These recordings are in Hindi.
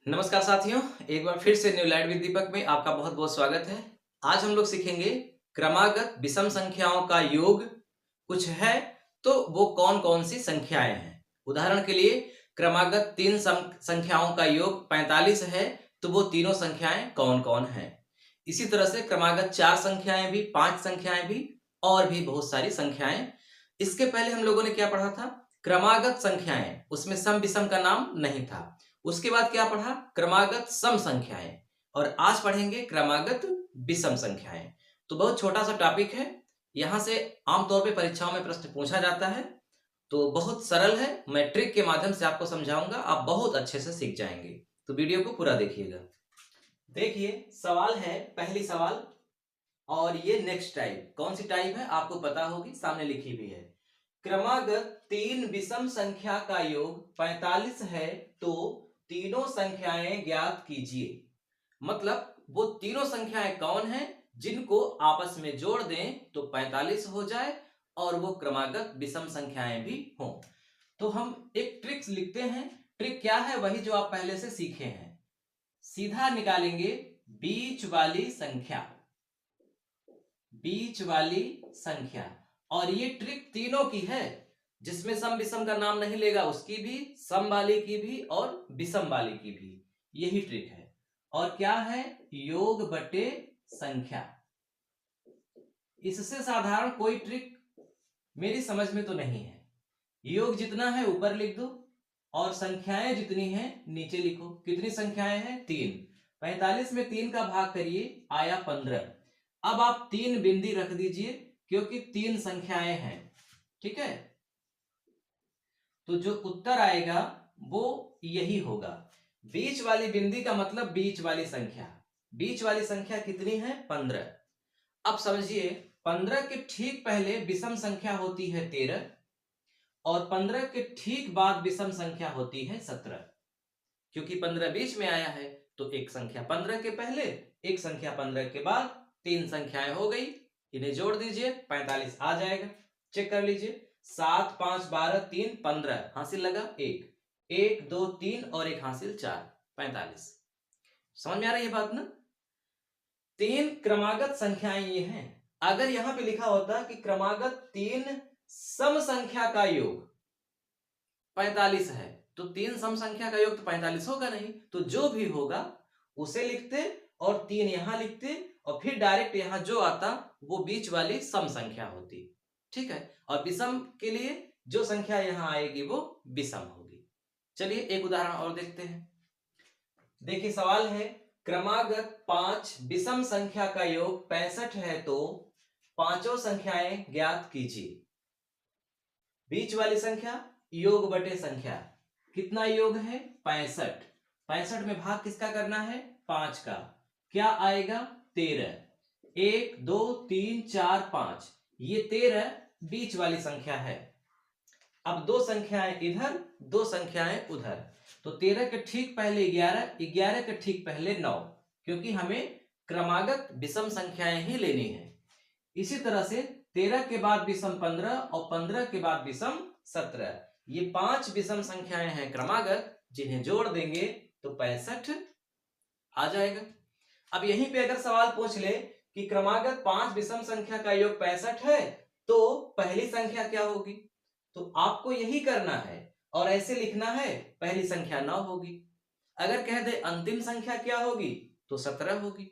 नमस्कार साथियों, एक बार फिर से न्यू लाइट विद दीपक में आपका बहुत बहुत स्वागत है। आज हम लोग सीखेंगे क्रमागत विषम संख्याओं का योग कुछ है तो वो कौन कौन सी संख्याएं हैं। उदाहरण के लिए क्रमागत तीन संख्याओं का योग 45 है तो वो तीनों संख्याएं कौन कौन हैं। इसी तरह से क्रमागत चार संख्याएं भी, पांच संख्याएं भी और भी बहुत सारी संख्याएं। इसके पहले हम लोगों ने क्या पढ़ा था? क्रमागत संख्याएं, उसमें सम विषम का नाम नहीं था। उसके बाद क्या पढ़ा? क्रमागत सम संख्याएं। और आज पढ़ेंगे क्रमागत विषम संख्याएं। तो बहुत छोटा सा टॉपिक है, यहां से आमतौर पे परीक्षाओं में प्रश्न पूछा जाता है, तो बहुत सरल है। मैं ट्रिक के माध्यम से आपको समझाऊंगा, आप बहुत अच्छे से सीख जाएंगे। तो वीडियो को पूरा देखिएगा। देखिए सवाल है, पहली सवाल, और ये नेक्स्ट टाइप। कौन सी टाइप है आपको पता होगी, सामने लिखी भी है। क्रमागत तीन विषम संख्या का योग 45 है तो तीनों संख्याएं ज्ञात कीजिए। मतलब वो तीनों संख्याएं कौन हैं जिनको आपस में जोड़ दें तो 45 हो जाए और वो क्रमागत विषम संख्याएं भी हों। तो हम एक ट्रिक्स लिखते हैं। ट्रिक क्या है? वही जो आप पहले से सीखे हैं। सीधा निकालेंगे बीच वाली संख्या, बीच वाली संख्या। और ये ट्रिक तीनों की है, जिसमें सम विषम का नाम नहीं लेगा उसकी भी, सम वाली की भी और विषम वाली की भी। यही ट्रिक है। और क्या है? योग बटे संख्या। इससे साधारण कोई ट्रिक मेरी समझ में तो नहीं है। योग जितना है ऊपर लिख दो और संख्याएं जितनी हैं नीचे लिखो। कितनी संख्याएं हैं? तीन। 45 में तीन का भाग करिए, आया 15। अब आप तीन बिंदी रख दीजिए क्योंकि तीन संख्याएं हैं। ठीक है, तो जो उत्तर आएगा वो यही होगा। बीच वाली बिंदी का मतलब बीच वाली संख्या। बीच वाली संख्या कितनी है? 15। अब समझिए, 15 के ठीक पहले विषम संख्या होती है 13 और 15 के ठीक बाद विषम संख्या होती है 17। क्योंकि 15 बीच में आया है तो एक संख्या 15 के पहले, एक संख्या 15 के बाद, तीन संख्याएं हो गई। इन्हें जोड़ दीजिए, 45 आ जाएगा। चेक कर लीजिए, 7 5 12 3 15, हासिल लगा एक, एक दो तीन और एक हासिल 4, 45। समझ में आ रही है बात ना? तीन क्रमागत संख्याएं ये हैं। अगर यहां पे लिखा होता कि क्रमागत तीन सम संख्या का योग 45 है तो तीन सम संख्या का योग तो 45 होगा नहीं। तो जो भी होगा उसे लिखते और तीन यहां लिखते और फिर डायरेक्ट यहां जो आता वो बीच वाली सम संख्या होती। ठीक है, और विषम के लिए जो संख्या यहां आएगी वो विषम होगी। चलिए एक उदाहरण और देखते हैं। देखिए सवाल है, क्रमागत पांच विषम संख्या का योग 65 है तो पांचों संख्याएं ज्ञात कीजिए। बीच वाली संख्या योग बटे संख्या। कितना योग है? 65। 65 में भाग किसका करना है? 5 का। क्या आएगा? 13। 1 2 3 4 5, ये 13 बीच वाली संख्या है। अब दो संख्याएं इधर, दो संख्याएं उधर, तो 13 के ठीक पहले 11, 11 के ठीक पहले 9, क्योंकि हमें क्रमागत विषम संख्याएं ही लेनी है। इसी तरह से 13 के बाद विषम 15 और 15 के बाद विषम 17, ये पांच विषम संख्याएं हैं क्रमागत, जिन्हें जोड़ देंगे तो 65 आ जाएगा। अब यहीं पे अगर सवाल पूछ ले कि क्रमागत पांच विषम संख्या का योग 65 है तो पहली संख्या क्या होगी, तो आपको यही करना है और ऐसे लिखना है, पहली संख्या 9 होगी। अगर कह दे अंतिम संख्या क्या होगी तो 17 होगी।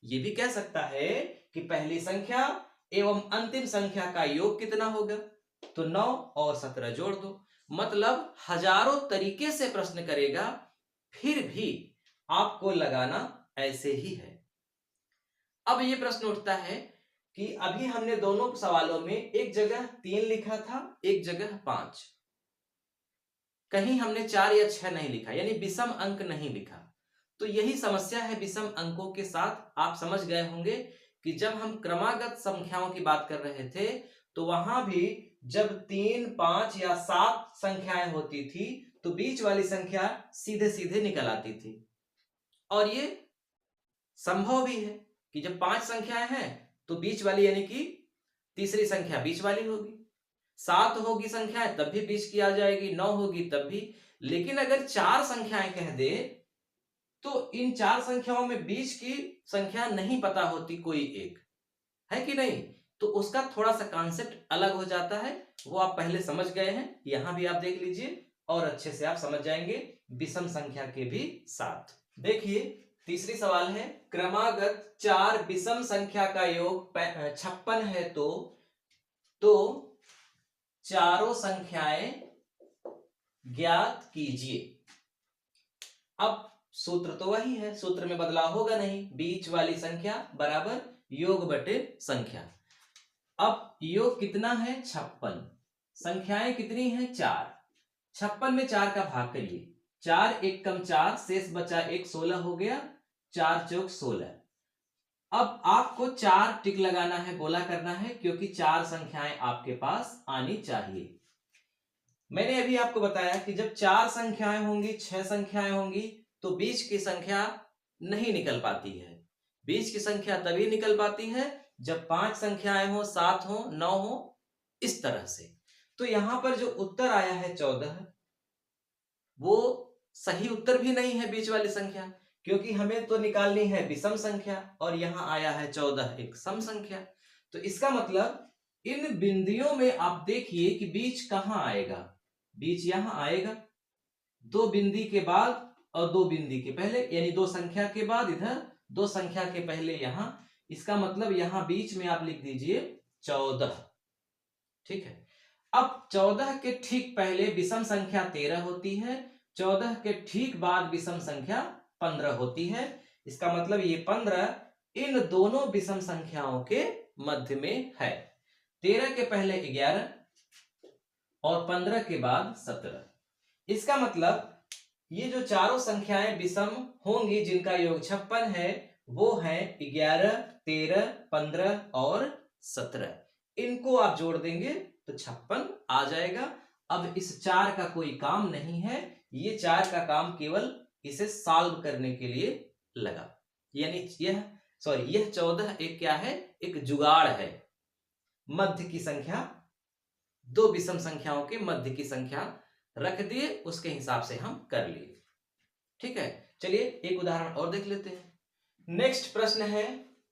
ये भी कह सकता है कि पहली संख्या एवं अंतिम संख्या का योग कितना होगा, तो 9 और 17 जोड़ दो। मतलब हजारों तरीके से प्रश्न करेगा, फिर भी आपको लगाना ऐसे ही है। अब ये प्रश्न उठता है कि अभी हमने दोनों सवालों में एक जगह 3 लिखा था, एक जगह 5, कहीं हमने 4 या 6 नहीं लिखा, यानी विषम अंक नहीं लिखा। तो यही समस्या है विषम अंकों के साथ। आप समझ गए होंगे कि जब हम क्रमागत संख्याओं की बात कर रहे थे तो वहां भी जब 3 5 या 7 संख्याएं होती थी तो बीच वाली संख्या सीधे सीधे निकल आती थी। और ये संभव भी है कि जब 5 संख्याएं हैं तो बीच वाली यानी कि तीसरी संख्या बीच वाली होगी, 7 होगी संख्याएं तब भी बीच की आ जाएगी, 9 होगी तब भी। लेकिन अगर 4 संख्याएं कह दे तो इन चार संख्याओं में बीच की संख्या नहीं पता होती कोई एक, है कि नहीं, तो उसका थोड़ा सा कॉन्सेप्ट अलग हो जाता है, वो आप पहले समझ गए हैं, यहां भी आप देख लीजिए और अच्छे से आप समझ जाएंगे विषम संख्या के भी साथ। देखिए तीसरी सवाल है, क्रमागत चार विषम संख्या का योग 56 है तो चारों संख्याएं ज्ञात कीजिए। अब सूत्र तो वही है, सूत्र में बदलाव होगा नहीं, बीच वाली संख्या बराबर योग बटे संख्या। अब योग कितना है 56, संख्याएं कितनी हैं 4, 56 में 4 का भाग करिए, 4 एक कम 4, शेष बचा 1, 16 हो गया, 4 चौक 16। अब आपको 4 टिक लगाना है, बोला करना है, क्योंकि 4 संख्याएं आपके पास आनी चाहिए। मैंने अभी आपको बताया कि जब 4 संख्याएं होंगी, 6 संख्याएं होंगी, तो बीच की संख्या नहीं निकल पाती है। बीच की संख्या तभी निकल पाती है जब 5 संख्याएं हो, 7 हो, 9 हो, इस तरह से। तो यहां पर जो उत्तर आया है 14, वो सही उत्तर भी नहीं है बीच वाली संख्या, क्योंकि हमें तो निकालनी है विषम संख्या और यहां आया है 14 एक सम संख्या। तो इसका मतलब इन बिंदुओं में आप देखिए कि बीच कहां आएगा, बीच यहां आएगा, 2 बिंदु के बाद और 2 बिंदु के पहले, यानी 2 संख्या के बाद इधर, 2 संख्या के पहले यहां। इसका मतलब यहां बीच में आप लिख दीजिए 14, ठीक है। अब 14 के ठीक पहले विषम संख्या 13 होती है, 14 के ठीक बाद विषम संख्या 15 होती है। इसका मतलब ये 15 इन दोनों विषम संख्याओं के मध्य में है। 13 के पहले 11 और 15 के बाद 17। इसका मतलब ये जो चारों संख्याएं विषम होंगी जिनका योग 56 है, वो है 11, 13, 15 और 17। इनको आप जोड़ देंगे तो 56 आ जाएगा। अब इस 4 का कोई काम नहीं है, ये 4 का काम केवल इसे सॉल्व करने के लिए लगा, यानी यह 14 एक क्या है, एक जुगाड़ है, मध्य की संख्या, 2 विषम संख्याओं के मध्य की संख्या रख दिए, उसके हिसाब से हम कर लिए, ठीक है। चलिए एक उदाहरण और देख लेते हैं। नेक्स्ट प्रश्न है,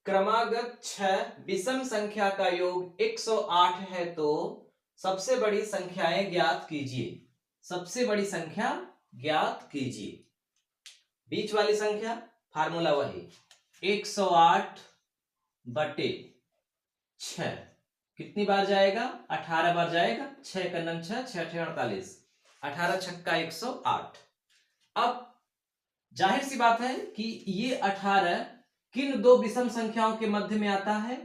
क्रमागत 6 विषम संख्या का योग 108 है तो सबसे बड़ी संख्याएं ज्ञात कीजिए। सबसे बड़ी संख्या ज्ञात कीजिए। बीच वाली संख्या फार्मूला वही, 108 बटे 6 कितनी बार जाएगा, 18 बार जाएगा, 6 का 9 6, 6 48, 18 छक्का 108। अब जाहिर सी बात है कि ये 18 किन 2 विषम संख्याओं के मध्य में आता है,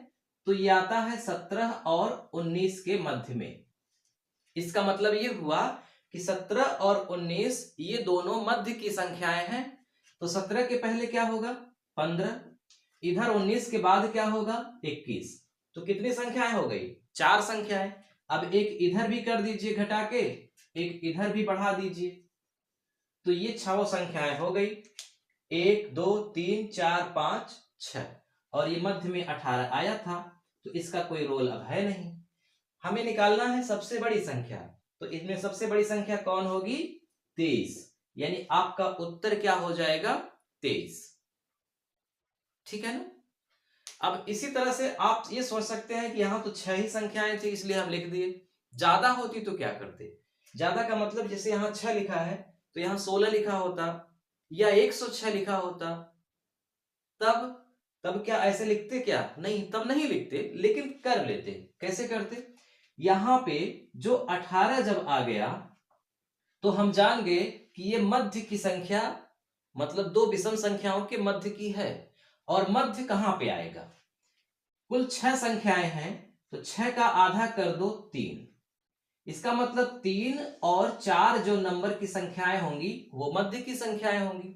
तो ये आता है 17 और 19 के मध्य में। इसका मतलब ये हुआ कि 17 और 19 ये दोनों मध्य की संख्याएं हैं, तो 17 के पहले क्या होगा 15, इधर 19 के बाद क्या होगा 21, तो कितनी संख्याएं हो गई 4 संख्याएं। अब एक इधर भी कर दीजिए घटा के, एक इधर भी बढ़ा दीजिए, तो ये 6 संख्याएं हो गई, 1 2 3 4 5 6, और ये मध्य में 18 आया था, तो इसका कोई रोल अब है नहीं। हमें निकालना है सबसे बड़ी संख्या, तो इसमें सबसे बड़ी संख्या कौन होगी 23, यानी आपका उत्तर क्या हो जाएगा 23, ठीक है ना। अब इसी तरह से आप ये सोच सकते हैं कि यहां तो 6 ही संख्याएं थी इसलिए हम लिख दिए, ज्यादा होती तो क्या करते, ज्यादा का मतलब जैसे यहां 6 लिखा है तो यहां 16 लिखा होता या 106 लिखा होता, तब क्या ऐसे लिखते, क्या नहीं, तब नहीं लिखते, लेकिन कर लेते। कैसे करते, यहां पे जो 18 जब आ गया तो हम जान गए कि ये मध्य की संख्या, मतलब 2 विषम संख्याओं के मध्य की है, और मध्य कहां पे आएगा, कुल 6 संख्याएं हैं, तो 6 का आधा कर दो 3, इसका मतलब 3 और 4 जो नंबर की संख्याएं होंगी वो मध्य की संख्याएं होंगी।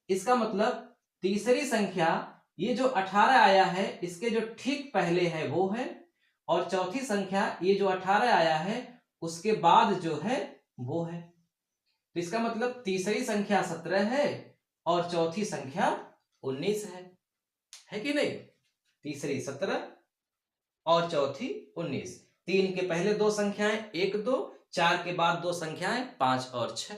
इसका मतलब तीसरी संख्या ये जो 18 आया है इसके जो ठीक पहले है वो है, और चौथी संख्या ये जो 18 आया है उसके बाद जो है वो है। तो इसका मतलब तीसरी संख्या 17 है और चौथी संख्या 19 है कि नहीं, तीसरी 17 और चौथी 19, 3 के पहले 2 संख्याएं 1 2, 4 के बाद 2 संख्याएं 5 और 6।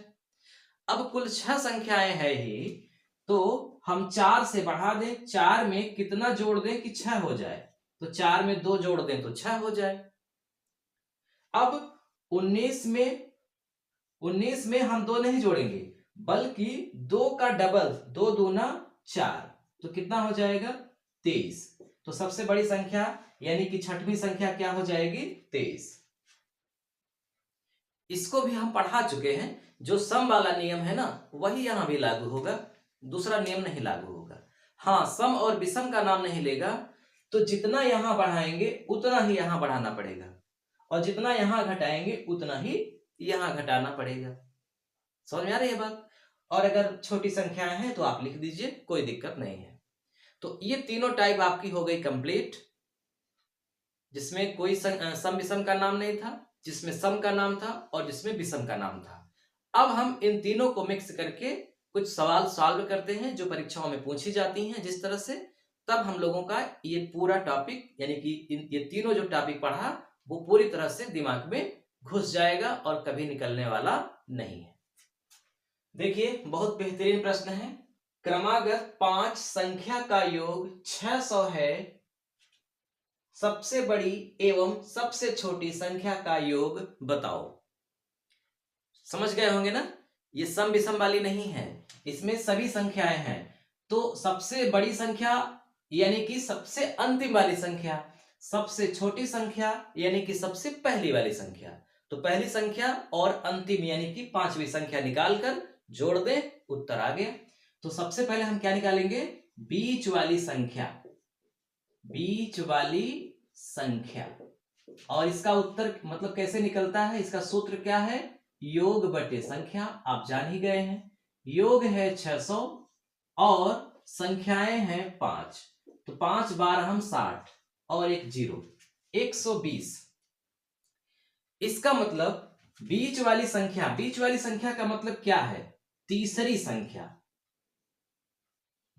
अब कुल 6 संख्याएं है ही, तो हम 4 से बढ़ा दें, 4 में कितना जोड़ दें कि 6 हो जाए, तो 4 में 2 जोड़ दें तो 6 हो जाए। अब 19 में हम 2 नहीं जोड़ेंगे, बल्कि 2 का डबल, 2 दूना 4, तो कितना हो जाएगा 23। तो सबसे बड़ी संख्या यानी कि छठवीं संख्या क्या हो जाएगी 23। इसको भी हम पढ़ा चुके हैं। जो सम वाला नियम है ना, वही यहां भी लागू होगा, दूसरा नियम नहीं लागू होगा। हाँ, सम और विषम का नाम नहीं लेगा, तो जितना यहां बढ़ाएंगे उतना ही यहां बढ़ाना पड़ेगा, और जितना यहां घटाएंगे उतना ही यहां घटाना पड़ेगा। समझ में आ रही है बात? और अगर छोटी संख्याएं हैं तो आप लिख दीजिए, कोई दिक्कत नहीं है। तो ये तीनों टाइप आपकी हो गई कंप्लीट, जिसमें कोई सम विषम का नाम नहीं था, जिसमें सम का नाम था, और जिसमें विषम का नाम था। अब हम इन तीनों को मिक्स करके कुछ सवाल सॉल्व करते हैं जो परीक्षाओं में पूछी जाती हैं जिस तरह से। तब हम लोगों का ये पूरा टॉपिक यानी कि ये तीनों जो टॉपिक पढ़ा वो पूरी तरह से दिमाग में घुस जाएगा और कभी निकलने वाला नहीं है। देखिए, बहुत बेहतरीन प्रश्न है। क्रमागत 5 संख्या का योग 600 है, सबसे बड़ी एवं सबसे छोटी संख्या का योग बताओ। समझ गए होंगे ना, ये सम विषम वाली नहीं है, इसमें सभी संख्याएं हैं। तो सबसे बड़ी संख्या यानी कि सबसे अंतिम वाली संख्या, सबसे छोटी संख्या यानी कि सबसे पहली वाली संख्या। तो पहली संख्या और अंतिम यानी कि 5वीं संख्या निकालकर जोड़ दें, उत्तर आ गया। तो सबसे पहले हम क्या निकालेंगे, बीच वाली संख्या, बीच वाली संख्या। और इसका उत्तर मतलब कैसे निकलता है, इसका सूत्र क्या है, योग बटे संख्या। आप जान ही गए हैं, योग है 600 और संख्याएं हैं 5, तो 5 बार हम 60 और एक 0, 120। इसका मतलब बीच वाली संख्या, बीच वाली संख्या का मतलब क्या है, तीसरी संख्या।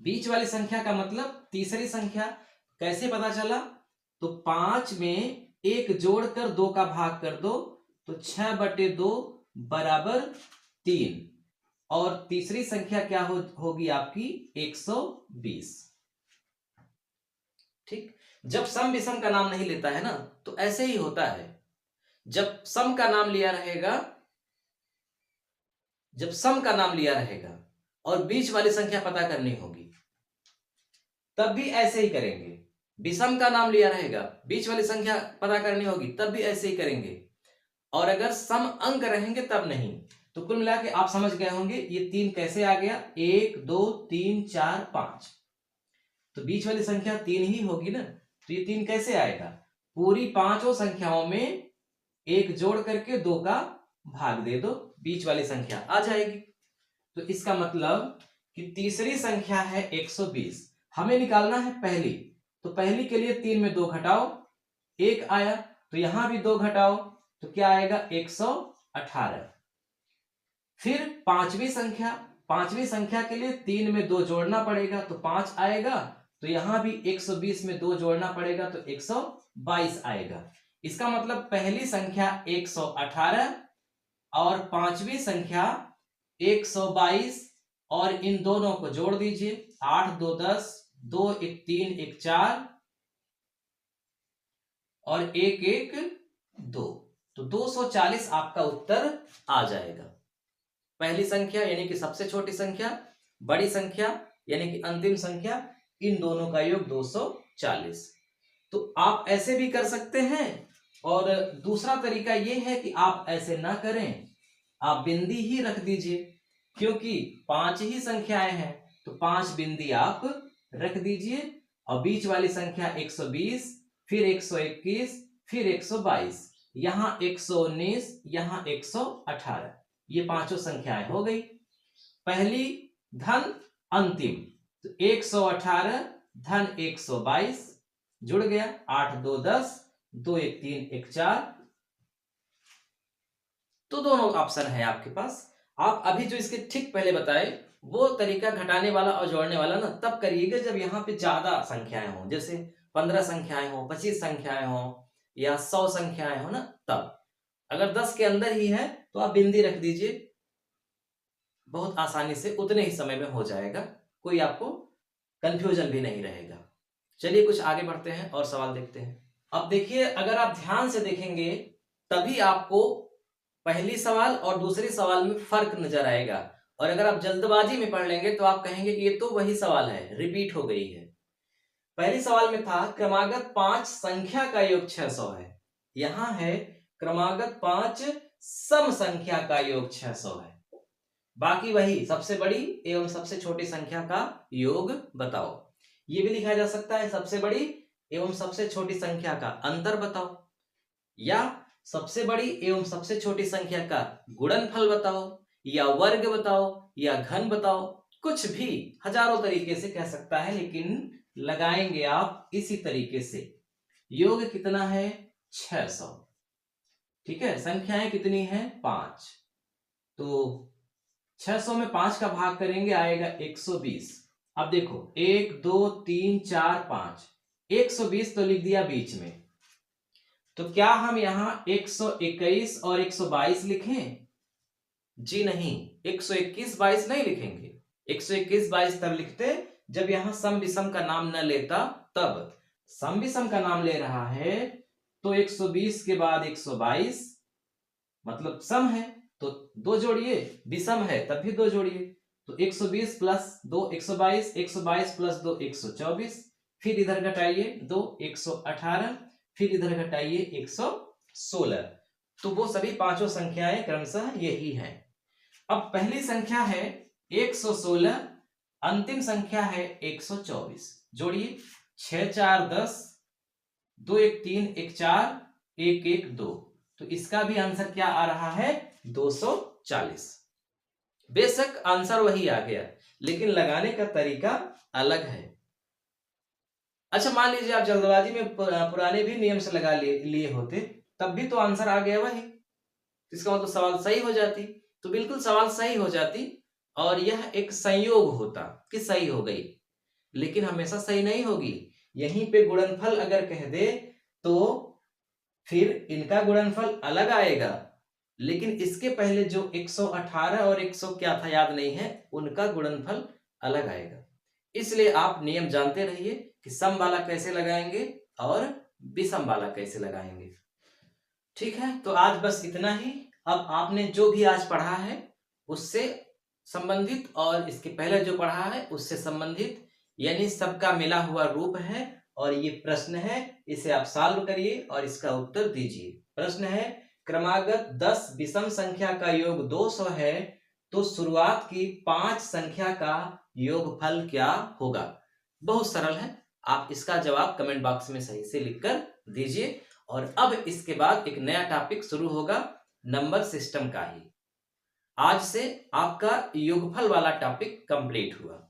बीच वाली संख्या का मतलब तीसरी संख्या। कैसे पता चला, तो 5 में 1 जोड़कर 2 का भाग कर दो, तो 6 बटे 2 बराबर 3, और तीसरी संख्या क्या होगी आपकी 120। ठीक, जब सम विषम का नाम नहीं लेता है ना, तो ऐसे ही होता है। जब सम का नाम लिया रहेगा, जब सम का नाम लिया रहेगा और बीच वाली संख्या पता करनी होगी, तब भी ऐसे ही करेंगे। विषम का नाम लिया रहेगा, बीच वाली संख्या पता करनी होगी, तब भी ऐसे ही करेंगे। और अगर सम अंक रहेंगे तब नहीं। तो कुल मिला के आप समझ गए होंगे ये 3 कैसे आ गया, 1 2 3 4 5। तो बीच वाली संख्या 3 ही होगी ना, तो ये 3 कैसे आएगा, पूरी पांचों संख्याओं में 1 जोड़ करके 2 का भाग दे दो, बीच वाली संख्या आ जाएगी। तो इसका मतलब कि तीसरी संख्या है 120, हमें निकालना है पहली। तो पहली के लिए 3 में 2 घटाओ, 1 आया, तो यहां भी 2 घटाओ, तो क्या आएगा 118। फिर पांचवी संख्या, पांचवी संख्या के लिए 3 में 2 जोड़ना पड़ेगा, तो 5 आएगा, तो यहां भी 120 में 2 जोड़ना पड़ेगा, तो 122 आएगा। इसका मतलब पहली संख्या 118 और पांचवी संख्या 122, और इन दोनों को जोड़ दीजिए, 8 2 10, 2 1 3 1 4 और 1 1 2, तो 240 आपका उत्तर आ जाएगा। पहली संख्या यानी कि सबसे छोटी संख्या, बड़ी संख्या यानी कि अंतिम संख्या, इन दोनों का योग 240। तो आप ऐसे भी कर सकते हैं, और दूसरा तरीका यह है कि आप ऐसे ना करें, आप बिंदी ही रख दीजिए, क्योंकि 5 ही संख्याएं हैं, तो 5 बिंदी आप रख दीजिए, और बीच वाली संख्या 120, फिर 121, फिर 122, यहां 119, यहां 118, ये पांचों संख्याएं हो गई। पहली धन अंतिम, तो 118 धन 122 जुड़ गया, 8 2 10, 2 1 3 1 4। तो दोनों ऑप्शन है आपके पास। आप अभी जो इसके ठीक पहले बताए वो तरीका घटाने वाला और जोड़ने वाला ना तब करिएगा जब यहाँ पे ज्यादा संख्याएं हो, जैसे 15 संख्याएं हो, 25 संख्याएं हो, या 100 संख्याएं हो ना, तब। अगर 10 के अंदर ही है तो आप बिंदी रख दीजिए, बहुत आसानी से उतने ही समय में हो जाएगा, कोई आपको कंफ्यूजन भी नहीं रहेगा। चलिए कुछ आगे बढ़ते हैं और सवाल देखते हैं। अब देखिए, अगर आप ध्यान से देखेंगे तभी आपको पहली सवाल और दूसरी सवाल में फर्क नजर आएगा, और अगर आप जल्दबाजी में पढ़ लेंगे तो आप कहेंगे कि ये तो वही सवाल है, रिपीट हो गई है। पहली सवाल में था क्रमागत 5 संख्या का योग 600 है, यहां है क्रमागत 5 सम संख्या का योग 600 है। बाकी वही सबसे बड़ी एवं सबसे छोटी संख्या का योग बताओ। ये भी लिखा जा सकता है सबसे बड़ी एवं सबसे छोटी संख्या का अंतर बताओ, या सबसे बड़ी एवं सबसे छोटी संख्या का गुणनफल बताओ, या वर्ग बताओ, या घन बताओ। कुछ भी हजारों तरीके से कह सकता है, लेकिन लगाएंगे आप इसी तरीके से। योग कितना है? 600। ठीक है, संख्याएं कितनी हैं? 5। तो 600 में 5 का भाग करेंगे, आएगा 120। अब देखो 1 2 3 4 5, 120 तो लिख दिया बीच में। तो क्या हम यहां 121 और 122 लिखें? जी नहीं, 121 22 नहीं लिखेंगे। 121 22 तब लिखते जब यहां सम विषम का नाम न लेता, तब। सम विषम का नाम ले रहा है तो 120 के बाद 122 मतलब सम है, तो 2 जोड़िए, विषम है तब भी 2 जोड़िए। तो 120 प्लस 2 122, 122 प्लस 2 124, फिर इधर घटाइए 2 118, फिर इधर घटाइए 116। तो वो सभी पांचों संख्याएं क्रमशः यही हैं। अब पहली संख्या है 116, अंतिम संख्या है 124। जोड़िए 6 4 10, 2 1 3 1 4, 1 1 2। तो इसका भी आंसर क्या आ रहा है? 240। बेशक आंसर वही आ गया, लेकिन लगाने का तरीका अलग है। अच्छा, मान लीजिए आप जल्दबाजी में पुराने भी नियम से लगा लिए होते, तब भी तो आंसर आ गया वही, इसका मतलब सवाल सही हो जाती। तो बिल्कुल सवाल सही हो जाती, और यह एक संयोग होता कि सही हो गई, लेकिन हमेशा सही नहीं होगी। यहीं पे गुणनफल अगर कह दे तो फिर इनका गुणनफल अलग आएगा, लेकिन इसके पहले जो 118 और 100 क्या था याद नहीं है, उनका गुणनफल अलग आएगा। इसलिए आप नियम जानते रहिए कि सम वाला कैसे लगाएंगे और विषम वाला कैसे लगाएंगे। ठीक है, तो आज बस इतना ही। अब आपने जो भी आज पढ़ा है उससे संबंधित और इसके पहले जो पढ़ा है उससे संबंधित, यानी सबका मिला हुआ रूप है, और ये प्रश्न है, इसे आप सॉल्व करिए और इसका उत्तर दीजिए। प्रश्न है क्रमागत 10 विषम संख्या का योग 200 है, तो शुरुआत की 5 संख्या का योगफल क्या होगा? बहुत सरल है, आप इसका जवाब कमेंट बॉक्स में सही से लिखकर दीजिए। और अब इसके बाद एक नया टॉपिक शुरू होगा, नंबर सिस्टम का ही। आज से आपका योगफल वाला टॉपिक कंप्लीट हुआ।